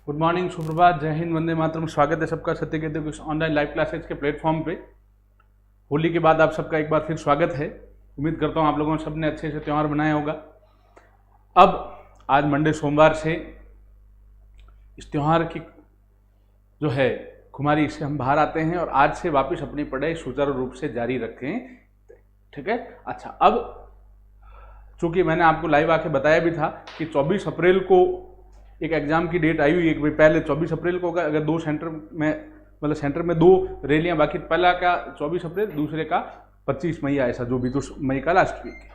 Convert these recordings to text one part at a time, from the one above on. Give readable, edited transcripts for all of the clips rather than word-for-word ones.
Good morning, सुप्रभात, जय हिंद, वंदे मातरम। स्वागत है सबका सत्य कहते हुए इस ऑनलाइन लाइव क्लासेज के प्लेटफॉर्म पे। होली के बाद आप सबका एक बार फिर स्वागत है। उम्मीद करता हूँ आप लोगों ने सबने अच्छे से त्यौहार मनाया होगा। अब आज मंडे सोमवार से इस त्यौहार की जो है खुमारी से हम बाहर आते हैं और आज से वापस अपनी पढ़ाई सुचारू रूप से जारी रखें। ठीक है। अच्छा, अब चूंकि मैंने आपको लाइव आके बताया भी था कि 24 अप्रैल को एक एग्जाम की डेट आई हुई है। पहले 24 अप्रैल को होगा, अगर दो सेंटर में मतलब सेंटर में दो रैलियां, बाकी पहला का 24 अप्रैल, दूसरे का 25 मई, ऐसा जो भी, तो मई का लास्ट वीक है।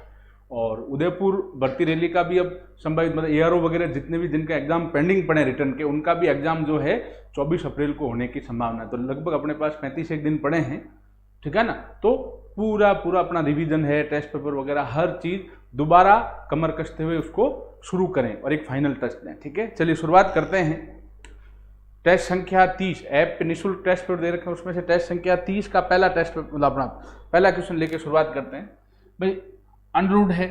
और उदयपुर भर्ती रैली का भी अब संभावित मतलब एआरओ वगैरह जितने भी जिनका एग्जाम पेंडिंग पड़े रिटर्न के, उनका भी एग्जाम जो है 24 अप्रैल को होने की संभावना है। तो लगभग अपने पास 35 एक दिन पड़े हैं। ठीक है ना। तो पूरा अपना रिवीजन है, टेस्ट पेपर वगैरह हर चीज दोबारा कमर कसते हुए उसको शुरू करें और एक फाइनल टच दें। ठीक है, चलिए शुरुआत करते हैं। टेस्ट संख्या 30 ऐप पे निःशुल्क टेस्ट पेपर दे रखे हैं, उसमें से टेस्ट संख्या 30 का पहला टेस्ट पेपर मतलब अपना पहला क्वेश्चन लेके शुरुआत करते हैं। भाई अंडर रूट है,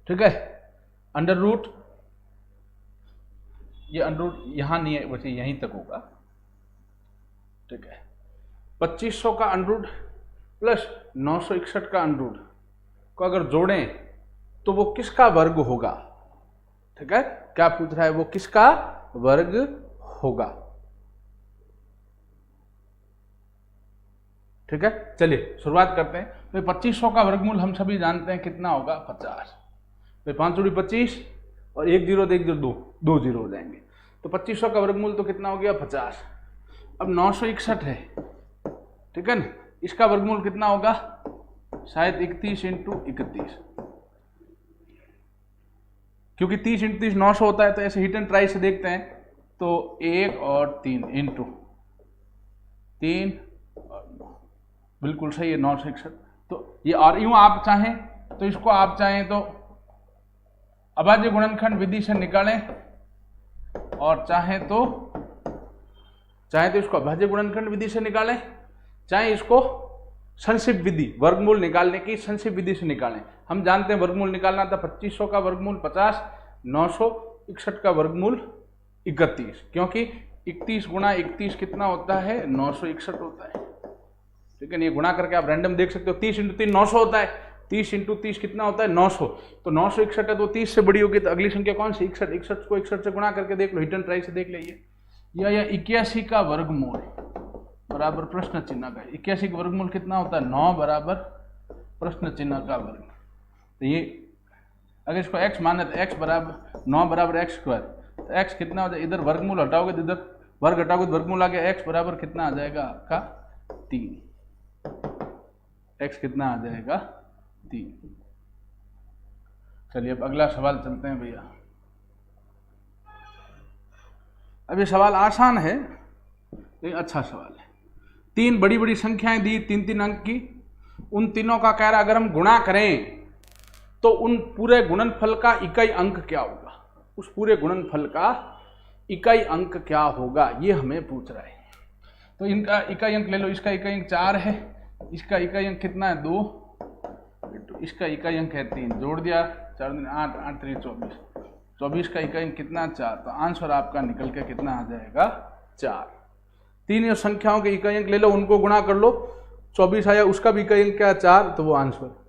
ठीक है, अंडर रूट, ये अंडर रूट यहां नहीं है, वैसे यहीं तक होगा। ठीक है, 2500 का अंडर रूट प्लस 961 का अंडर रूट को अगर जोड़ें तो वो किसका वर्ग होगा। ठीक है, क्या पूछ रहा है, वो किसका वर्ग होगा। ठीक है, चलिए शुरुआत करते हैं। तो 2500 का वर्गमूल हम सभी जानते हैं कितना होगा, 50। तो 5 जोड़ी 25 और 1 जीरो तो 1 जीरो 2 जीरो हो जाएंगे। तो 2500 का वर्गमूल तो कितना हो गया, 50। अब 961 है, ठीक है ना, इसका वर्गमूल कितना होगा, शायद 31 इंटू 31, क्योंकि 30 इंटू 30 900 होता है। तो ऐसे हिट एंड ट्राई से देखते हैं तो 1 और 3 इंटू 3 और 9, बिल्कुल सही है, 961। तो ये, और यूं आप चाहें तो इसको आप चाहें तो अभाज्य गुणनखंड विधि से निकालें और चाहें तो इसको अभाज्य गुणनखंड विधि से निकालें, चाहे इसको संक्षिप्त विधि वर्गमूल निकालने की संक्षिप्त विधि से निकालें। हम जानते हैं वर्गमूल निकालना था 2500 का वर्गमूल 50, 961 का वर्गमूल 31, क्योंकि 31 गुणा 31 कितना होता है, 961 होता है। ठीक है, ये गुणा करके आप रैंडम देख सकते हो। 30 इंटू 3 900 होता है, 30 इंटू 30 कितना होता है, 900। तो 961 है तो 30 से बड़ी होगी, तो अगली संख्या कौन सी, 61। 61 को 61 से गुणा करके देख लो, हिट एंड ट्राई से देख लीजिए। या 81 का वर्गमूल बराबर प्रश्न चिन्ह का, 81 का वर्गमूल कितना होता है, 9 बराबर प्रश्न चिन्ह का वर्ग। तो ये अगर इसको x माने तो x बराबर 9 बराबर x स्क्वायर, तो x कितना हो जाएगा, इधर वर्गमूल हटाओगे तो इधर वर्ग हटाओगे तो वर्गमूल आ गया, x बराबर कितना आ जाएगा आपका 3। x कितना आ जाएगा, 3। चलिए अब अगला सवाल चलते हैं भैया। अब ये सवाल आसान है, लेकिन अच्छा सवाल है। 3 बड़ी बड़ी संख्याएं दी, 3-3 अंक की, उन तीनों का कह रहा अगर हम गुणा करें तो उन पूरे गुणनफल का इकाई अंक क्या होगा, उस पूरे गुणनफल का इकाई अंक क्या होगा, ये हमें पूछ रहा है। तो इनका इकाई अंक ले लो, इसका इकाई अंक 4 है, इसका इकाई अंक कितना है, 2, इसका इकाई अंक है 3, जोड़ दिया 4 दिन 8, 8 3 24, 24 का इकाई अंक कितना, 4। तो आंसर आपका निकल के कितना आ जाएगा, 4। 3 संख्याओं के इकाई अंक ले लो, उनको गुणा कर लो, 24 आया, उसका भी इकाई अंक क्या, 4, तो वो आंसर।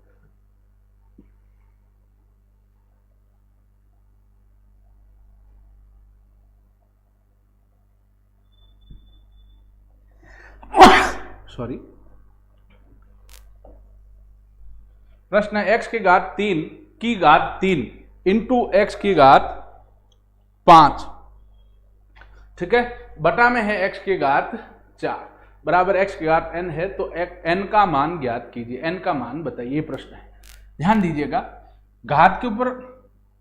सॉरी, प्रश्न है x की घात 3 इंटू x की घात 5, ठीक है, बटा में है x की घात 4 बराबर x की घात n है। तो n का मान ज्ञात कीजिए, n का मान बताइए, प्रश्न है। ध्यान दीजिएगा, घात के ऊपर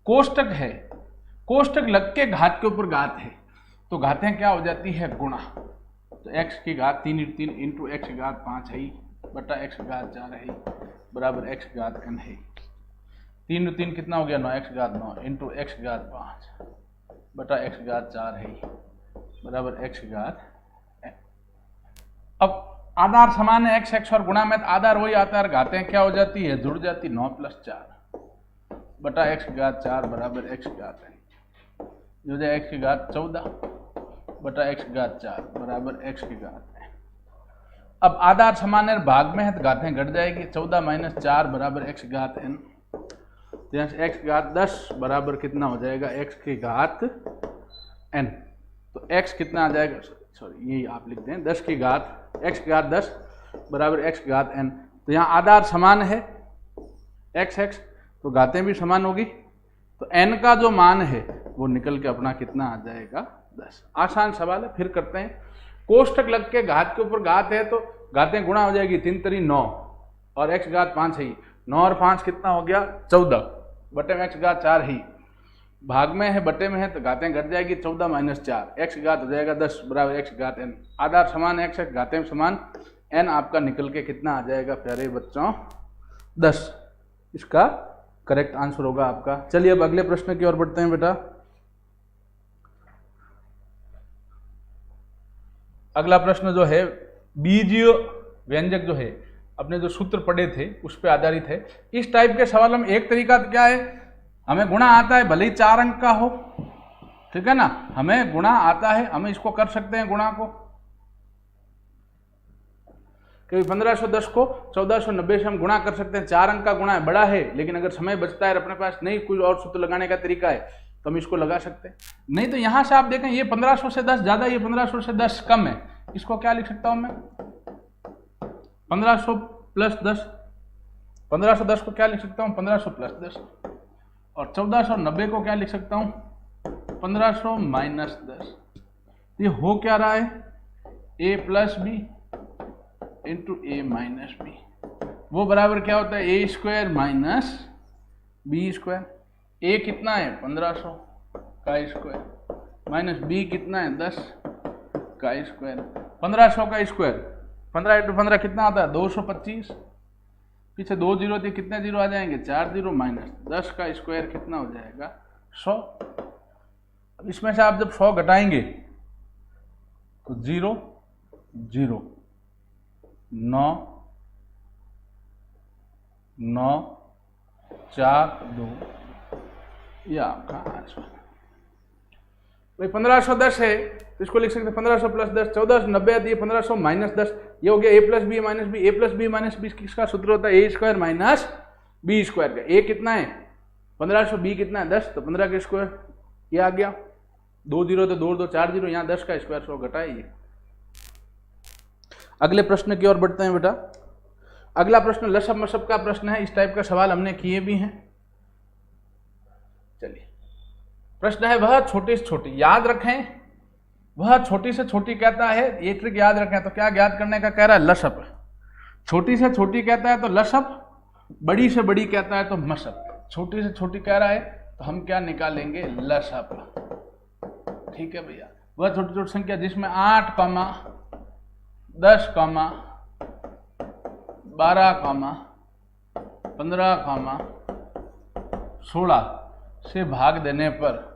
कोष्टक है, कोष्टक लग के घात के ऊपर घात है, तो घातें क्या हो जाती है, गुणा। तो x की घात 3 इंटू x की घात 5 है बटा x की घात 4 है बराबर x की घात n है। 3 3 कितना हो गया, 9, x की घात 9 इंटू x की घात 5 बटा x की घात 4 है बराबर x की घात n। अब आधार समान है, x और गुणा में आधार वही आता है, घातें क्या हो जाती है, जुड़ जाती, 9 + 4 बटा x की घात 4 बराबर x की घात n। जो है x की घात 14 बटा x की घात 4 बराबर x की घात n। अब आधार समान है, भाग में है तो घातें घट जाएगी। 14 माइनस 4 बराबर x की घात n। तो यहाँ से x की घात 10 बराबर कितना हो जाएगा, x की घात n। तो x कितना आ जाएगा, सॉरी यही आप लिख दें, 10 की घात x की घात 10 बराबर x की घात n। तो यहाँ आधार समान है x x, तो घातें भी समान होगी। तो n का जो मान है वो निकल के अपना कितना आ जाएगा, 10। आसान सवाल है, फिर करते हैं। कोष्टक लग के घात के ऊपर घात है तो घातें गुणा हो जाएगी, 3 3 9 और x घात 5 है ही। 9 और 5 कितना हो गया, 14 बटे में x घात 4 ही। भाग में है बटे में है तो घातें घट जाएगी, 14 माइनस 4 x घात हो जाएगा 10 बराबर x घात n। आधार समान x x, घातें समान n, आपका निकल के कितना आ जाएगा प्यारे बच्चों, 10। इसका करेक्ट आंसर होगा आपका। चलिए अब अगले प्रश्न की ओर बढ़ते हैं बेटा। अगला प्रश्न जो है बीजीय व्यंजक जो है, अपने जो सूत्र पढ़े थे उस पर आधारित है। इस टाइप के सवाल में एक तरीका तो क्या है, हमें गुणा आता है भले ही 4 अंक का हो, ठीक है ना, हमें गुणा आता है, हम इसको कर सकते हैं गुणा को। क्योंकि 1510 को 1490 से हम गुणा कर सकते हैं। 4 अंक का गुणा है, बड़ा है, लेकिन अगर समय बचता है और अपने पास नहीं कोई और सूत्र लगाने का तरीका है तो हम इसको लगा सकते हैं। नहीं तो यहां से आप देखें ये 1500 से 10 ज्यादा, ये 1500 से 10 कम है। इसको क्या लिख सकता हूं मैं, 1500 प्लस 10। 1510 को क्या लिख सकता हूं, 1500 प्लस 10। और 1490 को क्या लिख सकता हूं, 1500 माइनस 10। ये हो क्या रहा है, a plus B into A minus B, वो बराबर क्या होता है, A square minus B square. ए कितना है, 1500 का स्क्वायर माइनस बी कितना है, 10 का स्क्वायर। 1500 का स्क्वायर 15 इंटू 15 कितना आता है, 225। पीछे 2 जीरो थे, कितने जीरो आ जाएंगे, 4 जीरो माइनस 10 का स्क्वायर कितना हो जाएगा, 100। अब इसमें से आप जब 100 घटाएंगे तो 0 0 9 9 4 2, ये आपका आंसर। भाई 1510 है तो इसको लिख सकते हैं 1500 प्लस 10, 1490 आती है, 1500 माइनस 10, ये हो गया ए प्लस बी माइनस बी। ए प्लस बी माइनस बी किसका सूत्र होता है, A square minus B square का। ए कितना है 1500, बी कितना है 10, तो 15 का स्क्वायर ये आ गया। 2 जीरो तो 2 2 4 जीरो, यहाँ 10 का स्क्वायर 100 घटाइए। अगले प्रश्न की ओर बढ़ते हैं बेटा। अगला प्रश्न लसब मसब का प्रश्न है, इस टाइप का सवाल हमने किए भी हैं। चलिए प्रश्न है, वह छोटी से छोटी, याद रखें वह छोटी से छोटी कहता है, ये ट्रिक याद रखें। तो क्या ज्ञात करने का कह रहा है, लसब। छोटी से छोटी कहता है तो लसब, बड़ी से बड़ी कहता है तो मसब। छोटी से छोटी कह रहा है तो हम क्या निकालेंगे, लसब। ठीक है भैया, वह छोटी छोटी संख्या जिसमें 8, 10, 12, 15, 16 से भाग देने पर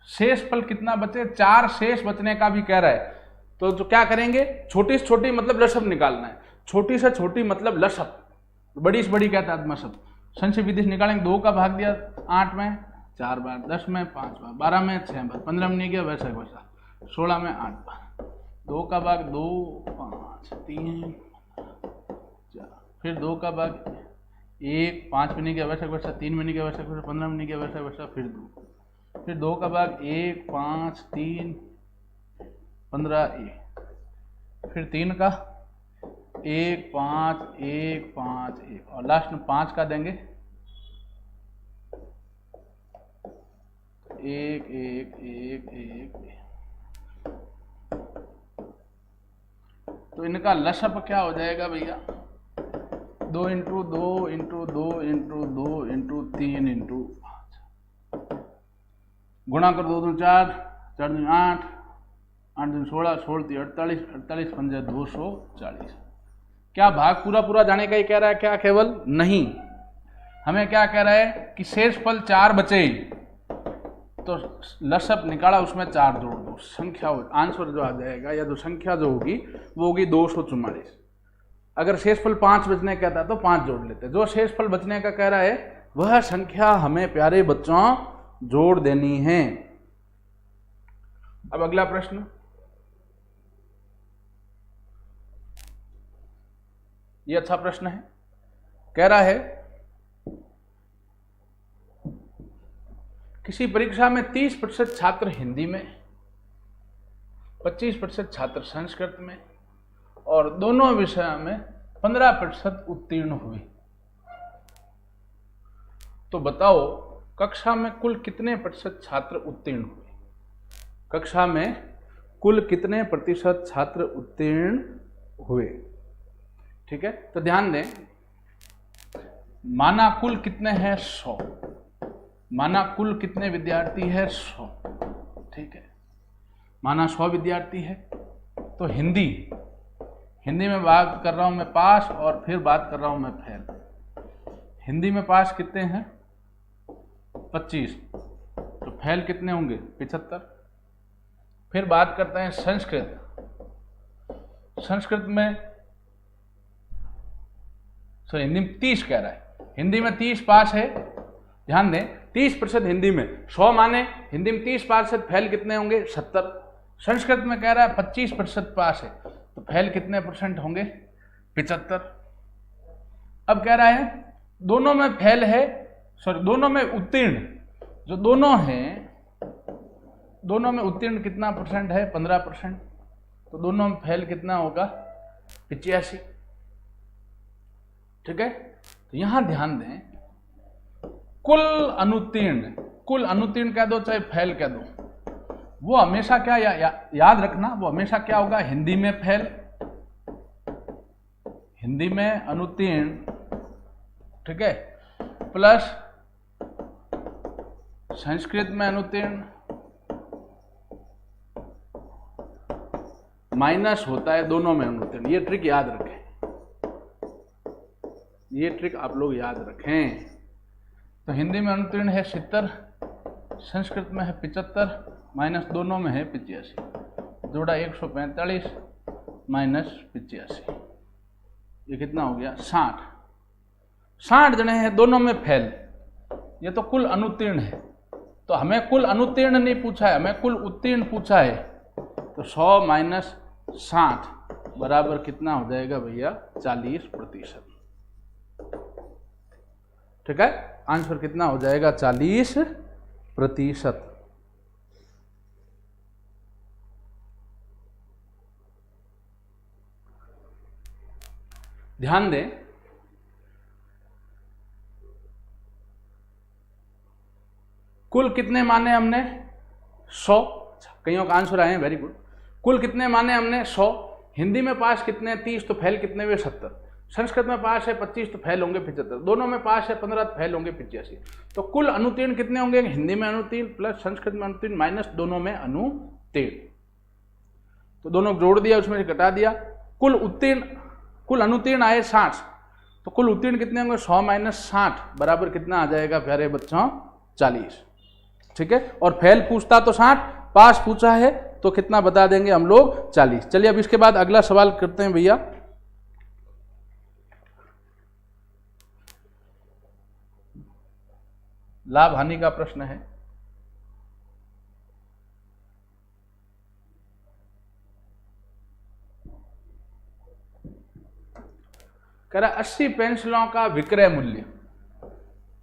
शेष फल कितना बचे, 4 शेष बचने का भी कह रहा है। तो जो क्या करेंगे, छोटी से छोटी मतलब लसब निकालना है। छोटी से छोटी मतलब लसब, बड़ी से बड़ी कहता है मसब। संशय विधि से निकालेंगे। 2 का भाग दिया 8 में 4 बार, 10 में 5 बार, 12 में 6 बार, 15 में नहीं गया वैसा वैसा, 16 में 8 बार। 2 का भाग 2 5 3 4, फिर 2 का भाग 1 5 में नहीं गया वैसा वैसा, 3 में नहीं गया वैसा वैसा, 15 में नहीं गया वैसा वैसा, फिर 2, फिर 2 का भाग 1 5 3 15 1, फिर 3 का 1 5 1 5 1, और लास्ट में 5 का देंगे 1 1 1 1 1। तो इनका लसब क्या हो जाएगा भैया, 2 into 2 into 2 into 2 into 3 into 5, गुणा कर 2 2 4 4 2 8 8 2 16 16 3 48 48 5 240। क्या भाग पूरा पूरा जाने का ही कह रहा है क्या, केवल नहीं, हमें क्या कह रहा है कि शेष फल 4 बचे, तो लसब निकाला उसमें 4 जोड़ दो, संख्या आंसर जो आ जाएगा या जो संख्या जो होगी वो होगी 244। अगर शेषफल 5 बचने का कहता है तो 5 जोड़ लेते हैं। जो शेषफल बचने का कह रहा है वह संख्या हमें प्यारे बच्चों जोड़ देनी है। अब अगला प्रश्न, ये अच्छा प्रश्न है। कह रहा है किसी परीक्षा में 30% छात्र हिंदी में, 25% छात्र संस्कृत में और दोनों विषयों में 15% उत्तीर्ण हुए। तो बताओ कक्षा में कुल कितने प्रतिशत छात्र उत्तीर्ण हुए? कक्षा में कुल कितने प्रतिशत छात्र उत्तीर्ण हुए? ठीक है, तो ध्यान दें, माना कुल कितने हैं? 100। माना कुल कितने विद्यार्थी है? 100। ठीक है, माना 100 विद्यार्थी है। तो हिंदी में बात कर रहा हूं मैं पास, और फिर बात कर रहा हूं मैं फेल। हिंदी में पास कितने हैं? 25। तो फेल कितने होंगे? 75। फिर बात करते हैं संस्कृत। संस्कृत में हिंदी में 30 कह रहा है, हिंदी में 30 पास है। ध्यान दें, 30% हिंदी में, 100 माने हिंदी में 30 पास है, फेल कितने होंगे? 70। संस्कृत में कह रहा है 25% पास है, तो फेल कितने परसेंट होंगे? 75। अब कह रहा है दोनों में फेल है, सॉरी दोनों में उत्तीर्ण, जो दोनों हैं, दोनों में उत्तीर्ण कितना परसेंट है? 15%। तो दोनों में फेल कितना होगा? 85। ठीक है, तो यहां ध्यान दें, कुल अनुत्तीर्ण कह दो चाहे फेल कह दो, वो हमेशा क्या याद रखना, वो हमेशा क्या होगा? हिंदी में फेल, हिंदी में अनुत्तीर्ण, ठीक है, प्लस संस्कृत में अनुत्तीर्ण, माइनस होता है दोनों में अनुत्तीर्ण। ये ट्रिक याद रखें, ये ट्रिक आप लोग याद रखें। तो हिंदी में अनुत्तीर्ण है 70, संस्कृत में है 75, माइनस दोनों में है 85, जोड़ा 145 माइनस 85, ये कितना हो गया? 60। 60 जने हैं, दोनों में फेल। ये तो कुल अनुत्तीर्ण है, तो हमें कुल अनुत्तीर्ण नहीं पूछा है, हमें कुल उत्तीर्ण पूछा है। तो 100 माइनस 60 बराबर कितना हो जाएगा भैया? 40%। ठीक है, आंसर कितना हो जाएगा? 40%। ध्यान दें, कुल कितने माने हमने? 100। कईयों का आंसर आए हैं, वेरी गुड। कुल कितने माने हमने? 100। हिंदी में पास कितने? 30, तो फेल कितने हुए? 70। संस्कृत में पास है 25, तो फेल होंगे 75। दोनों में पास है 15, तो फेल होंगे 85। तो कुल अनुत्तीर्ण कितने होंगे? हिंदी में अनुत्तीर्ण प्लस संस्कृत में अनुत्तीर्ण माइनस दोनों में अनुत्तीर्ण। तो दोनों जोड़ दिया, उसमें से घटा दिया। कुल अनुत्तीर्ण आए 60, तो कुल उत्तीर्ण कितने होंगे? 100 माइनस 60 बराबर कितना आ जाएगा प्यारे बच्चों? 40। ठीक है, और फेल पूछता तो 60, पास पूछा है तो कितना बता देंगे हम लोग? 40। चलिए अब इसके बाद अगला सवाल करते हैं भैया। लाभ हानि का प्रश्न है। कह रहा 80 पेंसिलों का विक्रय मूल्य,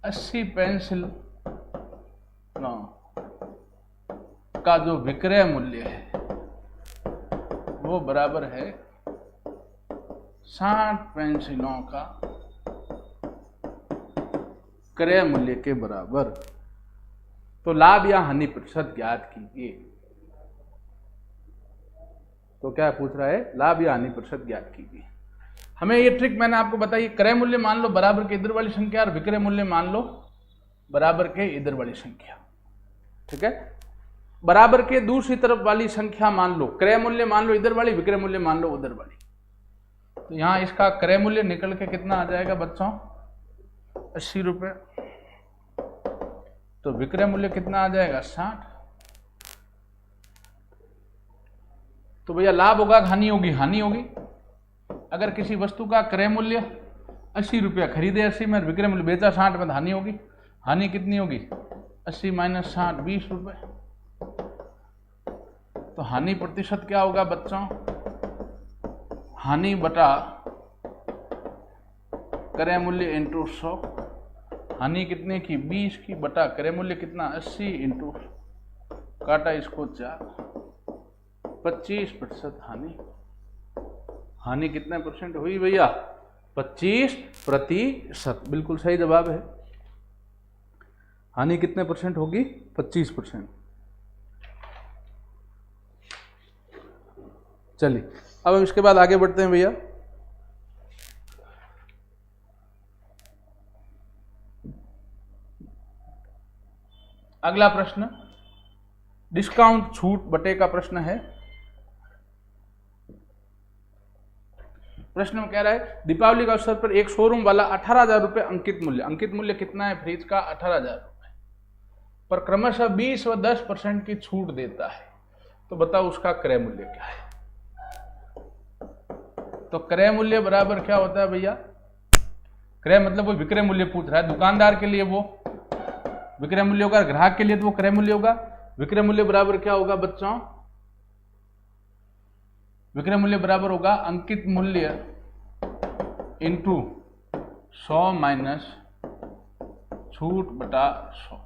80 पेंसिल का जो विक्रय मूल्य है वो बराबर है 60 पेंसिलों का क्रय मूल्य के बराबर। तो लाभ या हानि प्रतिशत ज्ञात कीजिए। तो क्या पूछ रहा है? लाभ या हानि प्रतिशत ज्ञात कीजिए। हमें ये ट्रिक मैंने आपको बताई, क्रय मूल्य मान लो बराबर के इधर वाली संख्या और विक्रय मूल्य मान लो बराबर के इधर वाली संख्या। ठीक है, बराबर के दूसरी तरफ वाली संख्या मान लो, क्रय मूल्य मान लो इधर वाली, विक्रय मूल्य मान लो उधर वाली। तो यहां इसका क्रय मूल्य निकल के कितना आ जाएगा बच्चों? 80 रुपये। तो विक्रय मूल्य कितना आ जाएगा? 60। तो भैया लाभ होगा हानि होगी? हानि होगी। अगर किसी वस्तु का क्रय मूल्य 80 रुपया, खरीदे 80 में, विक्रय मूल्य बेचा 60 में, हानि होगी। हानि कितनी होगी? 80 माइनस 60, 20 रुपये। तो हानि प्रतिशत क्या होगा बच्चों, हानि बटा क्रय मूल्य इंटू 100। हानि कितने की, 20 की, बटा क्रय मूल्य कितना, 80 इंटू, काटा इसको 4, 25% हानि। हानि कितने परसेंट हुई भैया, 25%। बिल्कुल सही जवाब है। हानि कितने परसेंट होगी, 25%। चलिए अब हम इसके बाद आगे बढ़ते हैं भैया। अगला प्रश्न डिस्काउंट छूट बटे का प्रश्न है। प्रश्न में कह रहा है दीपावली के अवसर पर एक शोरूम वाला 18,000 रुपये अंकित मूल्य कितना है फ्रिज का, 18,000 रुपये पर क्रमशः 20 व 10% की छूट देता है, तो बताओ उसका क्रय मूल्य क्या है। तो क्रय मूल्य बराबर क्या होता है भैया, क्रय मतलब वो विक्रय मूल्य पूछ रहा है, दुकानदार के लिए वो विक्रय मूल्य होगा, ग्राहक के लिए तो वो क्रय मूल्य होगा। विक्रय मूल्य बराबर क्या होगा बच्चों, विक्रय मूल्य बराबर होगा अंकित मूल्य इंटू 100 माइनस छूट बटा 100।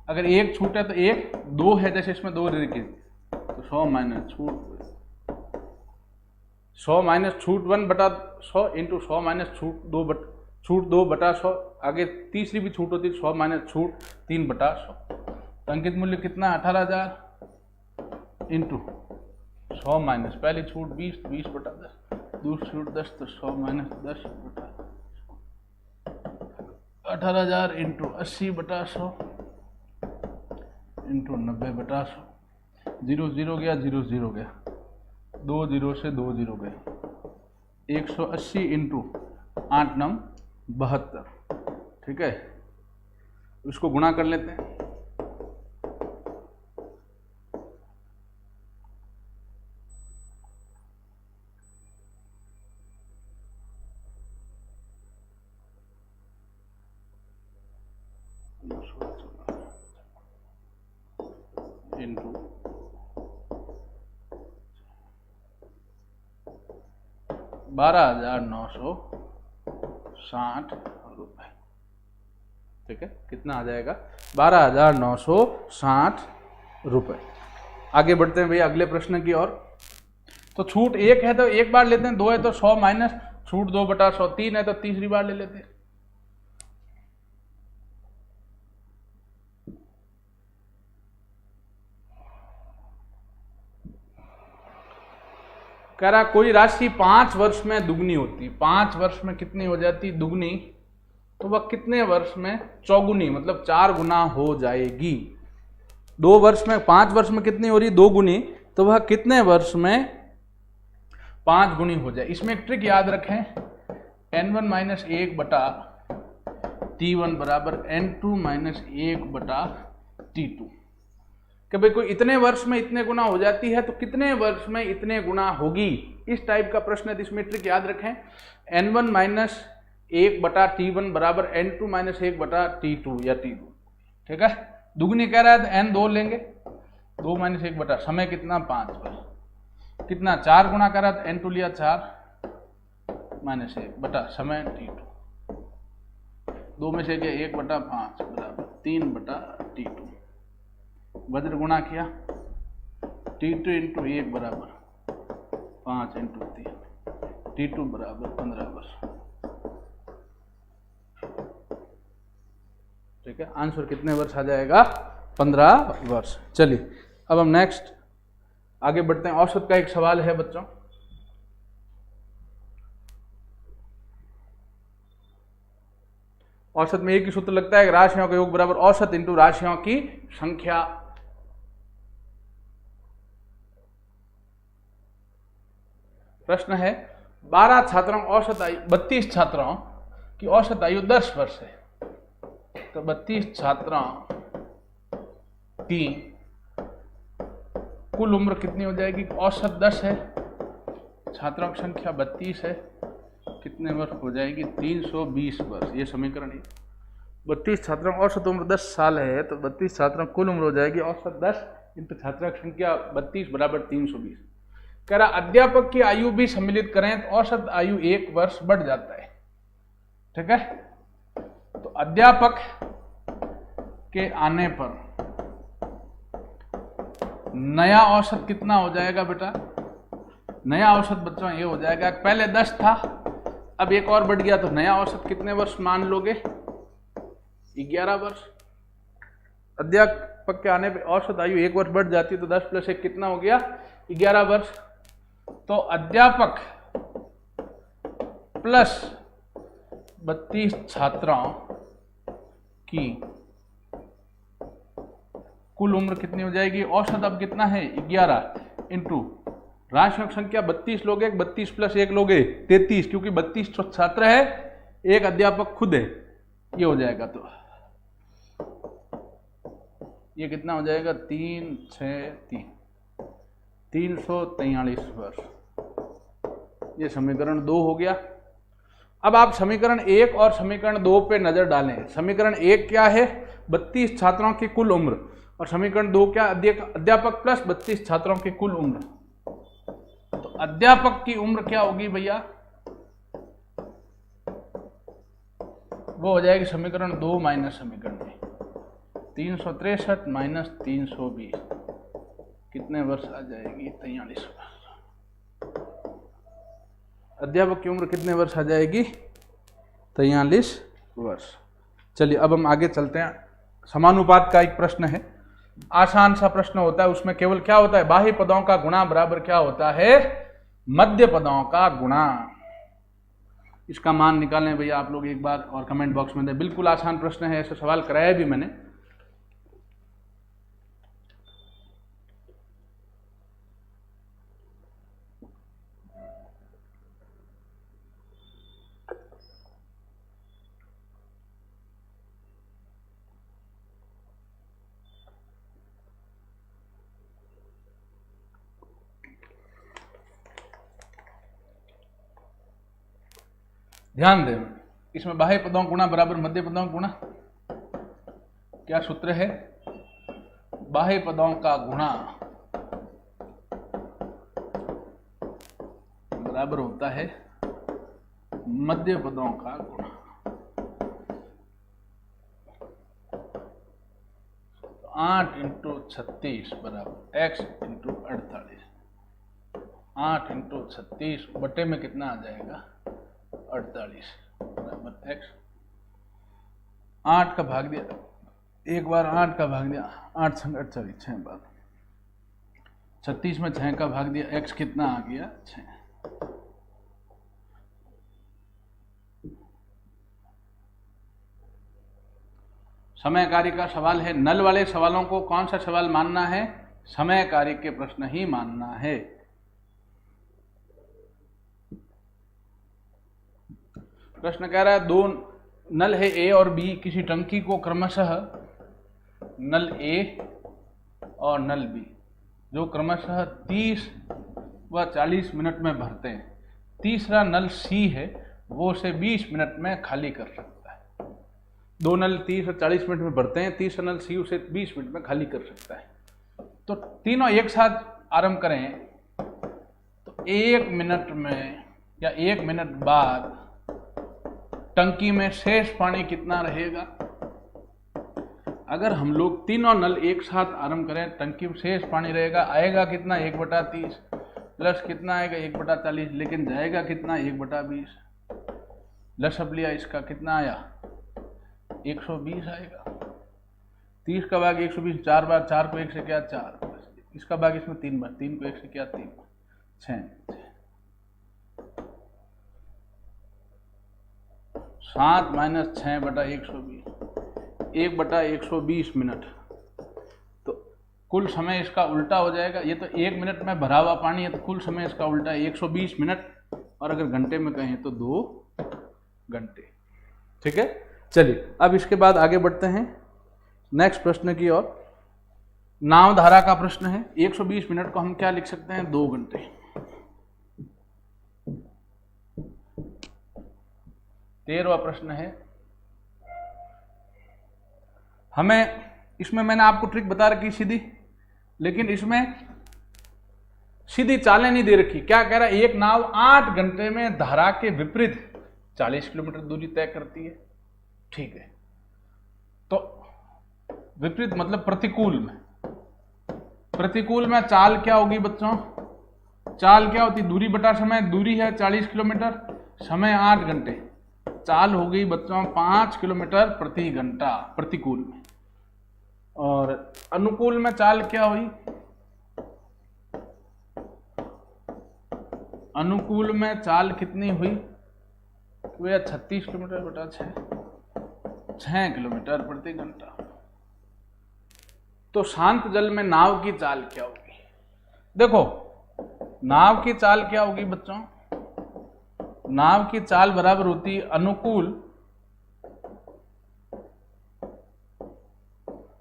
अगर एक छूट है तो एक, दो है जैसे इसमें दो लिखी तो 100 माइनस छूट, 100 माइनस छूट 1 बटा 100 इंटू 100 माइनस छूट 2 बटा 100। आगे तीसरी भी छूट होती है 100 माइनस छूट 3 बटा 100। तो अंकित मूल्य कितना, 18,000 इंटू 100 माइनस पहली छूट 20 बटा 10, दूसरी छूट 10 तो 100 माइनस 10 बटा 18,000 इंटू 80 बटा 100 इंटू 90 बटा 100। 0 0 गया, 0 0 गया, 2 0 से 2 0 गया, 180 इंटू 8 9 72। ठीक है, इसको गुणा कर लेते हैं। इंटू 12,960 रुपये। ठीक है, कितना आ जाएगा, 12,960 रुपये। आगे बढ़ते हैं भैया अगले प्रश्न की ओर। तो छूट एक है तो एक बार लेते हैं, दो है तो 100 माइनस छूट 2 बटा 100, 3 है तो तीसरी बार ले लेते हैं। कह रहा कोई राशि 5 वर्ष में दुगनी होती, 5 वर्ष में कितनी हो जाती दुगनी, तो वह कितने वर्ष में चौगुनी मतलब 4 गुना हो जाएगी। 2 वर्ष में 5 वर्ष में कितनी हो रही 2 गुनी, तो वह कितने वर्ष में 5 गुनी हो जाए। इसमें एक ट्रिक याद रखें, n1 माइनस 1 बटा t1 बराबर n2 माइनस 1 बटा t2। कि भाई कोई इतने वर्ष में इतने गुना हो जाती है तो कितने वर्ष में इतने गुना होगी, इस टाइप का प्रश्न है। तो इसमें ट्रिक याद रखें, n1 माइनस 1 बटा t1 बराबर n2 माइनस 1 बटा t2 या t2। ठीक है, दुगनी कह रहा है तो n 2 लेंगे, 2 माइनस 1 बटा समय कितना 5 पर कितना 4 गुना कर रहा है तो n2 लिया 4 माइनस 1 बटा समय t2, 2 में से गया 1 बटा 5 बराबर 3 बटा t2। वज्र गुणा किया t2 इंटू 1 बराबर 5 इंटू 3, t2 बराबर 15 वर्ष। ठीक है, आंसर कितने वर्ष आ जाएगा 15 वर्ष। चलिए अब हम नेक्स्ट आगे बढ़ते हैं। औसत का एक सवाल है बच्चों, औसत में एक ही सूत्र लगता है, राशियों का योग बराबर औसत इंटू राशियों की संख्या। प्रश्न है 32 छात्रों की औसत आयु 10 वर्ष है, तो 32 छात्रों की कुल उम्र कितनी हो जाएगी, औसत 10 है, छात्रों की संख्या 32 है, कितने वर्ष हो जाएगी 320 वर्ष। ये समीकरण है। 32 छात्रों की औसत उम्र 10 साल है, तो 32 छात्रों की कुल उम्र हो जाएगी औसत 10 इंटू छात्रक संख्या 32 बराबर 320। कह रहा अध्यापक की आयु भी सम्मिलित करें तो औसत आयु 1 वर्ष बढ़ जाता है। ठीक है, तो अध्यापक के आने पर नया औसत कितना हो जाएगा बेटा? नया औसत बच्चों ये हो जाएगा, पहले 10 था, अब एक और बढ़ गया, तो नया औसत कितने वर्ष मान लोगे? 11 वर्ष। अध्यापक के आने पे औसत आयु 1 वर्ष बढ़ जाती है, तो 10 + 1 कितना हो गया? 11 वर्ष। तो अध्यापक प्लस 32 छात्राओं की कुल उम्र कितनी हो जाएगी? औसत अब कितना है? 11 इंटू राशियों संख्या 32 लोगे, 32 + 1 लोगे 33, क्योंकि 32 छात्र है, एक अध्यापक खुद है, ये हो जाएगा। तो ये कितना हो जाएगा? 3 6 3 343 वर्ष। ये समीकरण 2 हो गया। अब आप समीकरण 1 और समीकरण 2 पे नजर डालें। समीकरण 1 क्या है? 32 छात्रों की कुल उम्र, और समीकरण 2 क्या? अध्यापक प्लस 32 छात्रों की कुल उम्र। तो अध्यापक की उम्र क्या होगी भैया? वो हो जाएगी समीकरण 2 माइनस समीकरण 363 माइनस 320, कितने वर्ष आ जाएगी? 43 वर्ष। अध्यापक की उम्र कितने वर्ष आ जाएगी? 43 वर्ष। चलिए अब हम आगे चलते हैं। समानुपात का एक प्रश्न है, आसान सा प्रश्न होता है, उसमें केवल क्या होता है? बाह्य पदों का गुणा बराबर क्या होता है? मध्य पदों का गुणा। इसका मान निकालें भैया आप लोग एक बार, और कमेंट बॉक्स में दें। बिल्कुल आसान प्रश्न है, ऐसा सवाल कराया भी मैंने। ध्यान दें, इसमें बाह्य पदों गुणा बराबर मध्य पदों गुणा। क्या सूत्र है? बाह्य पदों का गुणा बराबर होता है मध्य पदों का गुणा। 8 × 36 बराबर x × 48। 8 × 36 बटे में कितना आ जाएगा? 48 बराबर x। 8 का भाग दिया, एक बार 8 का भाग दिया, 8 संग 48, 6 बार 36 में 6 का भाग दिया, x कितना आ गया? 6। समय कार्य का सवाल है। नल वाले सवालों को कौन सा सवाल मानना है? समय कार्य के प्रश्न ही मानना है। प्रश्न कह रहा है दो नल है ए और बी, किसी टंकी को क्रमशः नल ए और नल बी जो क्रमशः 30 व 40 मिनट में भरते हैं। तीसरा नल सी है, वो उसे 20 मिनट में खाली कर सकता है। दो नल 30 और 40 मिनट में भरते हैं, तीसरा नल सी उसे 20 मिनट में खाली कर सकता है। तो तीनों एक साथ आरंभ करें तो 1 मिनट में या 1 मिनट बाद टंकी में शेष पानी कितना रहेगा? अगर हम लोग तीनों नल एक साथ आरंभ करें, टंकी में शेष पानी रहेगा, आएगा कितना? 1/30 प्लस कितना आएगा? 1/40, लेकिन जाएगा कितना? 1/20। लसअप लिया, इसका कितना आया? 120 आएगा। 30 का भाग 120, 4 बार 4 को 1 से क्या? 4। इसका भाग इसमें 3 बार, 3 को 1 से क्या? 3, 6। 7 - 6/120, 1/120 मिनट। तो कुल समय इसका उल्टा हो जाएगा। ये तो 1 मिनट में भरा हुआ पानी है, तो कुल समय इसका उल्टा है 120 मिनट, और अगर घंटे में कहें तो 2 घंटे। ठीक है, चलिए अब इसके बाद आगे बढ़ते हैं नेक्स्ट प्रश्न की ओर। नाव धारा का प्रश्न है। 120 मिनट को हम क्या लिख सकते हैं? 2 घंटे। 13वां प्रश्न है। हमें इसमें मैंने आपको ट्रिक बता रखी सीधी, लेकिन इसमें सीधी चालें नहीं दे रखी। क्या कह रहा है, एक नाव 8 घंटे में धारा के विपरीत 40 किलोमीटर दूरी तय करती है। ठीक है, तो विपरीत मतलब प्रतिकूल में। प्रतिकूल में चाल क्या होगी बच्चों, चाल क्या होती, दूरी बटा समय। दूरी है 40 किलोमीटर, समय 8 घंटे, चाल हो गई बच्चों 5 किलोमीटर प्रति घंटा प्रतिकूल में। और अनुकूल में चाल क्या हुई, अनुकूल में चाल कितनी हुई, वह 36 किलोमीटर बटा 6 किलोमीटर प्रति घंटा। तो शांत जल में नाव की चाल क्या होगी, देखो नाव की चाल क्या होगी बच्चों, नाव की चाल बराबर होती है अनुकूल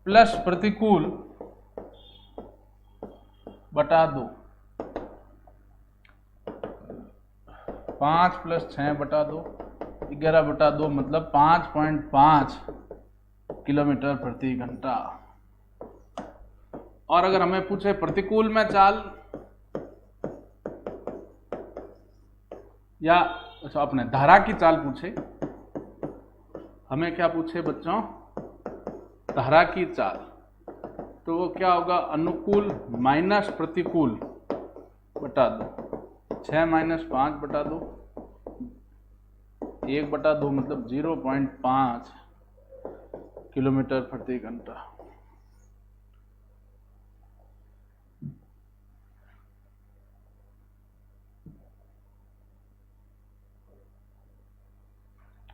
प्लस प्रतिकूल बटा 2। 5 + 6 बटा 2, 11 बटा 2 मतलब 5.5 किलोमीटर प्रति घंटा। और अगर हमें पूछे प्रतिकूल में चाल, या अच्छा अपने धारा की चाल पूछे, हमें क्या पूछे बच्चों, धारा की चाल, तो वो क्या होगा, अनुकूल माइनस प्रतिकूल बटा 2, 6 - 5 बटा 2, 1 बटा 2 मतलब 0.5 किलोमीटर प्रति घंटा।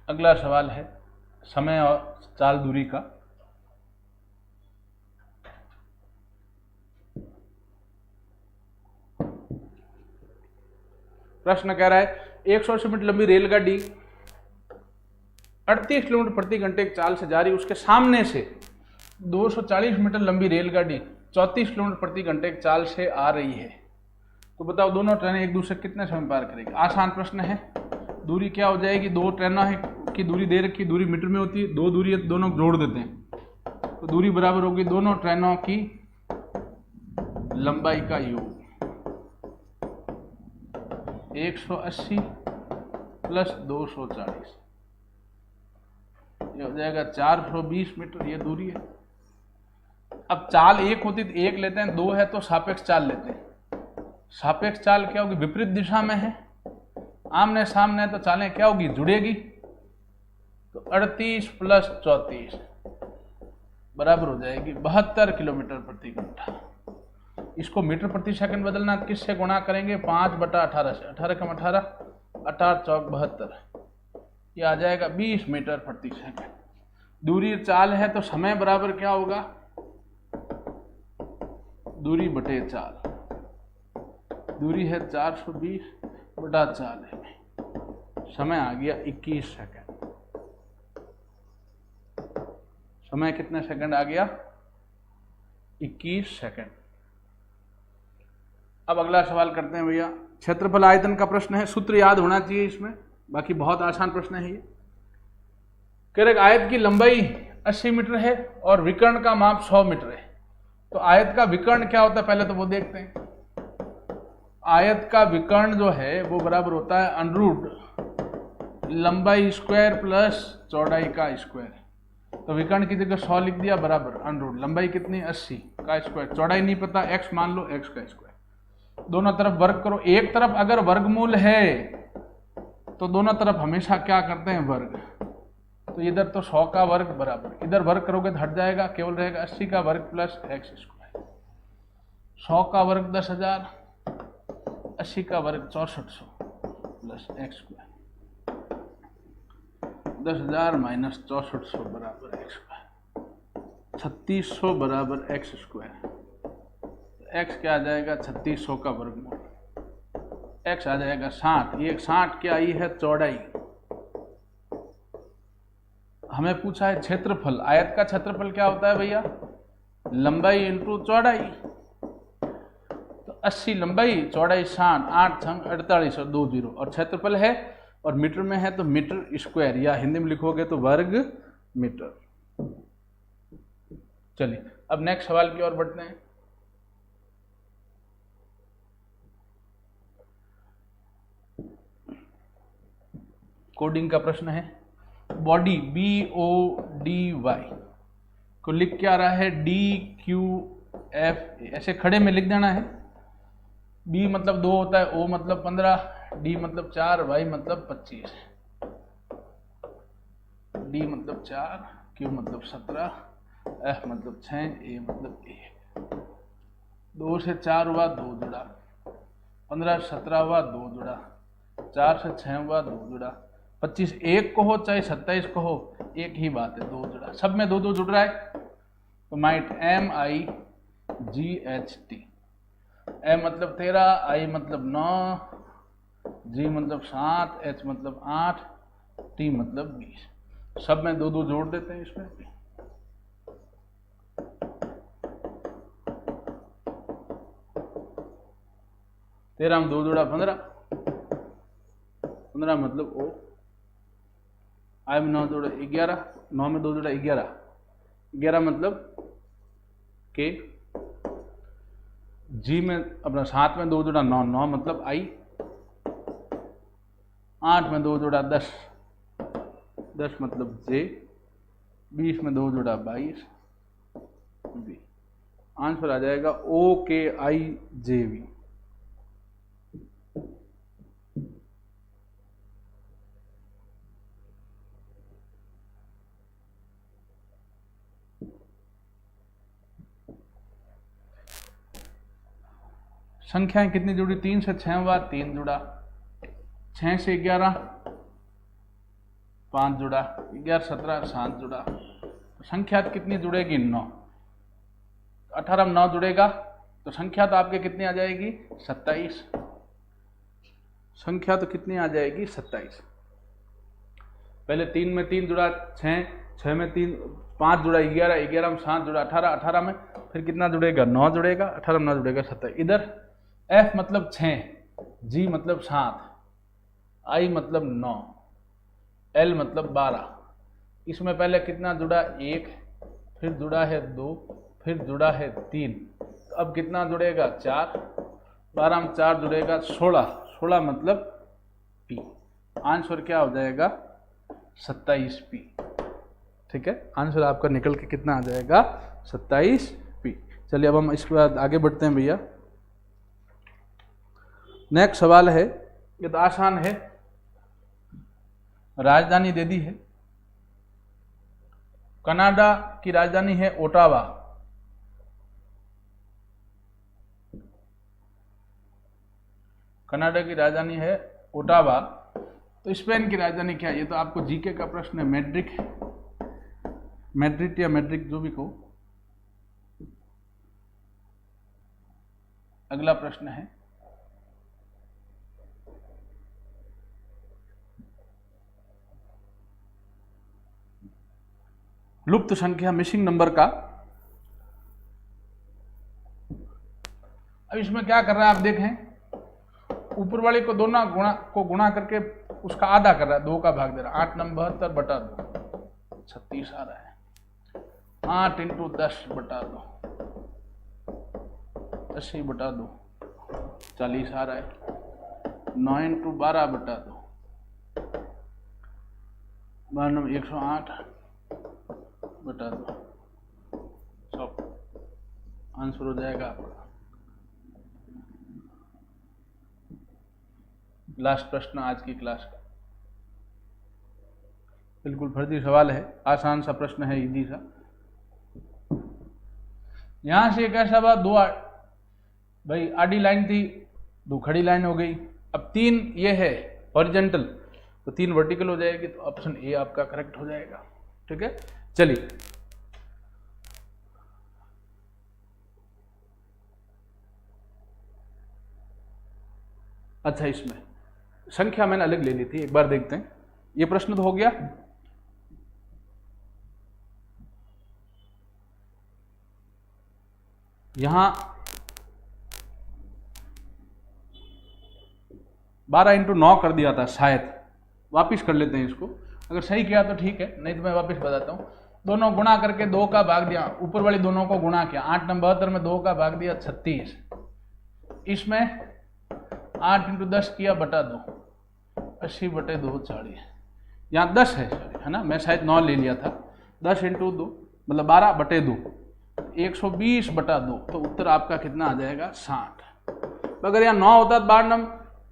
अगला सवाल है समय और चाल दूरी का। प्रश्न कह रहा है 180 मीटर लंबी रेलगाड़ी 38 किलोमीटर प्रति घंटे की चाल से जा रही, उसके सामने से 240 मीटर लंबी रेलगाड़ी 34 किलोमीटर प्रति घंटे की चाल से आ रही है। तो बताओ दोनों ट्रेनें एक दूसरे कितने समय पार करेगी। आसान प्रश्न है। दूरी क्या हो जाएगी, दो ट्रेनों की दूरी दे रखी, दूरी मीटर में होती है, दो दूरी दोनों जोड़ देते हैं, तो दूरी बराबर होगी दोनों ट्रेनों की लंबाई का योग। 180 + 240 ये हो जाएगा 420 मीटर, ये दूरी है। अब चाल एक होती तो एक लेते हैं, दो है तो सापेक्ष चाल लेते हैं। सापेक्ष चाल क्या होगी, विपरीत दिशा में है, आमने सामने है तो चालें क्या होगी, जुड़ेगी। तो 38 + 34 बराबर हो जाएगी 72 किलोमीटर प्रति घंटा। इसको मीटर प्रति सेकंड बदलना, किससे गुणा करेंगे, 5/18 से, 18 × 18 18 × 72, ये आ जाएगा 20 मीटर प्रति सेकंड। दूरी चाल है तो समय बराबर क्या होगा, दूरी बटे चाल। दूरी है 420 बटा चाल है, समय आ गया 21 सेकंड। समय कितने सेकंड आ गया, 21 सेकंड। अब अगला सवाल करते हैं भैया, क्षेत्रफल आयतन का प्रश्न है, सूत्र याद होना चाहिए इसमें, बाकी बहुत आसान प्रश्न है ये। कह रहे आयत की लंबाई 80 मीटर है और विकर्ण का माप 100 मीटर है। तो आयत का विकर्ण क्या होता है पहले तो वो देखते हैं। आयत का विकर्ण जो है वो बराबर होता है √ लंबाई स्क्वायर प्लस चौड़ाई का स्क्वायर। तो विकर्ण की जगह 100 लिख दिया, बराबर √ लंबाई कितनी 80 का स्क्वायर, चौड़ाई नहीं पता x मान लो, x का स्क्वायर। दोनों तरफ वर्ग करो, एक तरफ अगर वर्गमूल है तो दोनों तरफ हमेशा क्या करते हैं, वर्ग। तो इधर तो 100 का वर्ग बराबर, इधर वर्ग करोगे तो हट जाएगा, केवल रहेगा 80 का वर्ग प्लस x स्क्वायर। 100 का वर्ग 10,000, 80 का वर्ग 6400 प्लस x स्क्वायर। 10,000 - 6400 बराबर x स्क्वायर। 3600 बराबर x स्क्वायर। x क्या आ जाएगा, 3600 का वर्गमूल, x आ जाएगा 60। ये 60 क्या आई है, चौड़ाई। हमें पूछा है क्षेत्रफल, आयत का क्षेत्रफल क्या होता है भैया, लंबाई इंटू चौड़ाई। तो 80 लंबाई, चौड़ाई 60, 8 × 48 और 2 0, और क्षेत्रफल है और मीटर में है तो मीटर स्क्वायर, या हिंदी में लिखोगे तो वर्ग मीटर। चलिए अब नेक्स्ट सवाल की ओर बढ़ते हैं। कोडिंग का प्रश्न है। बॉडी BODY को लिख क्या रहा है DQF, ऐसे खड़े में लिख देना है। B मतलब 2 होता है, O मतलब 15, D मतलब 4, Y मतलब 25, D मतलब 4, Q मतलब 17, F मतलब 6, A मतलब 1। 2 से 4 हुआ 2 जुड़ा, 15 17 हुआ 2 जुड़ा, 4 से 6 हुआ 2 जुड़ा, 25 एक को हो चाहे 27 को हो, एक ही बात है, 2 जुड़ा। सब में 2 2 जुड़ रहा है, तो माइट MIGHT। M मतलब 13, I मतलब 9, G मतलब 7, H मतलब 8, T मतलब 20। सब में 2 2 जोड़ देते हैं इसमें। तेरह में 2 जोड़ा 15, 15 मतलब O। I में 9 जोड़ा 11, 9 में 2 जोड़ा 11, 11 मतलब K। G में अपना 7 में 2 जोड़ा 9, 9 मतलब I। 8 में 2 जोड़ा 10, 10 मतलब J। 20 में 2 जोड़ा 22, V। आंसर आ जाएगा OKIJV। संख्याएं कितनी जुड़ी? 3 से 6 हुआ 3 जुड़ा, 6 से 11 5 जुड़ा, 11 17 7 जुड़ा। तो संख्या कितनी जुड़ेगी? 9। 18 में 9 जुड़ेगा तो संख्या तो आपके कितनी आ जाएगी? 27। संख्या तो कितनी आ जाएगी? 27। पहले 3 में 3 जुड़ा 6, 6 में 3 5 जुड़ा 11, 11 में 7 जुड़ा 18, 18 में फिर कितना जुड़ेगा? 9 जुड़ेगा, 18 में 9 जुड़ेगा 27। इधर F मतलब 6, G मतलब 7, I मतलब 9, L मतलब 12। इसमें पहले कितना जुड़ा? 1, फिर जुड़ा है 2, फिर जुड़ा है 3, तो अब कितना जुड़ेगा? 4। 12 में 4 जुड़ेगा 16, 16 मतलब P। आंसर क्या हो जाएगा? 27P। ठीक है, आंसर आपका निकल के कितना आ जाएगा? 27P। चलिए अब हम इसके बाद आगे बढ़ते हैं भैया। नेक्स्ट सवाल है, ये तो आसान है। राजधानी दे दी है, कनाडा की राजधानी है ओटावा। कनाडा की राजधानी है ओटावा। तो स्पेन की राजधानी क्या है? ये तो आपको जीके का प्रश्न है। मैड्रिड या मैड्रिड जो भी कहो। अगला प्रश्न है, लुप्त संख्या मिसिंग नंबर का। अब इसमें क्या कर रहा है आप देखें, ऊपर वाले को दोनों गुणा करके उसका आधा कर रहा है, 2 का भाग दे रहा है। 8 नंबर 72 बटा 2, 36 आ रहा है। 8 इंटू 10 बटा 2, 80 बटा 2, 40 आ रहा है। 9 इंटू 12 बटा 2, 108 बटा 2, 100। आंसर हो जाएगा आपका। लास्ट प्रश्न आज की क्लास का, बिल्कुल फर्जी सवाल है, आसान सा प्रश्न है, इजी सा। यहां से एक ऐसा बात, 2 भाई आडी लाइन थी, 2 खड़ी लाइन हो गई। अब 3 ये है हॉरिजॉन्टल, तो 3 वर्टिकल हो जाएगी, तो ऑप्शन ए आपका करेक्ट हो जाएगा। ठीक है, चलिए अच्छा, इसमें संख्या मैंने अलग ले ली थी, एक बार देखते हैं। ये प्रश्न तो हो गया। यहां 12 इंटू 9 कर दिया था शायद, वापिस कर लेते हैं इसको। अगर सही किया तो ठीक है, नहीं तो मैं वापस बताता हूँ। दोनों गुणा करके 2 का भाग दिया, ऊपर वाली दोनों को गुणा किया। 8 नंबर 72 में 2 का भाग दिया 36। इसमें 8 इंटू 10 किया बटा 2, 80 बटे 2 40। यहाँ 10 है ना, मैं शायद 9 ले लिया था। 10 × 2 मतलब 12/2, 120/2, तो उत्तर आपका कितना आ जाएगा 60। अगर यहाँ 9 होता तो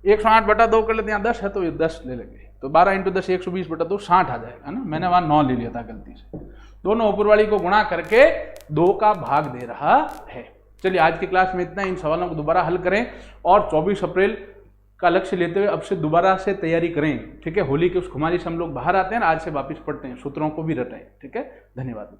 108/2 कर लेते, यहाँ 10 है तो ये 10 ले लेंगे, तो 12 × 10 120/2 60 आ जाएगा, है ना। मैंने वहाँ 9 ले लिया था गलती से। दोनों ऊपर वाली को गुणा करके 2 का भाग दे रहा है। चलिए आज की क्लास में इतना। इन सवालों को दोबारा हल करें और 24 अप्रैल का लक्ष्य लेते हुए अब से दोबारा से तैयारी करें, ठीक है। होली के उस खुमारी से हम लोग बाहर आते हैं, आज से वापस पढ़ते हैं, सूत्रों को भी रटाएं, ठीक है। धन्यवाद।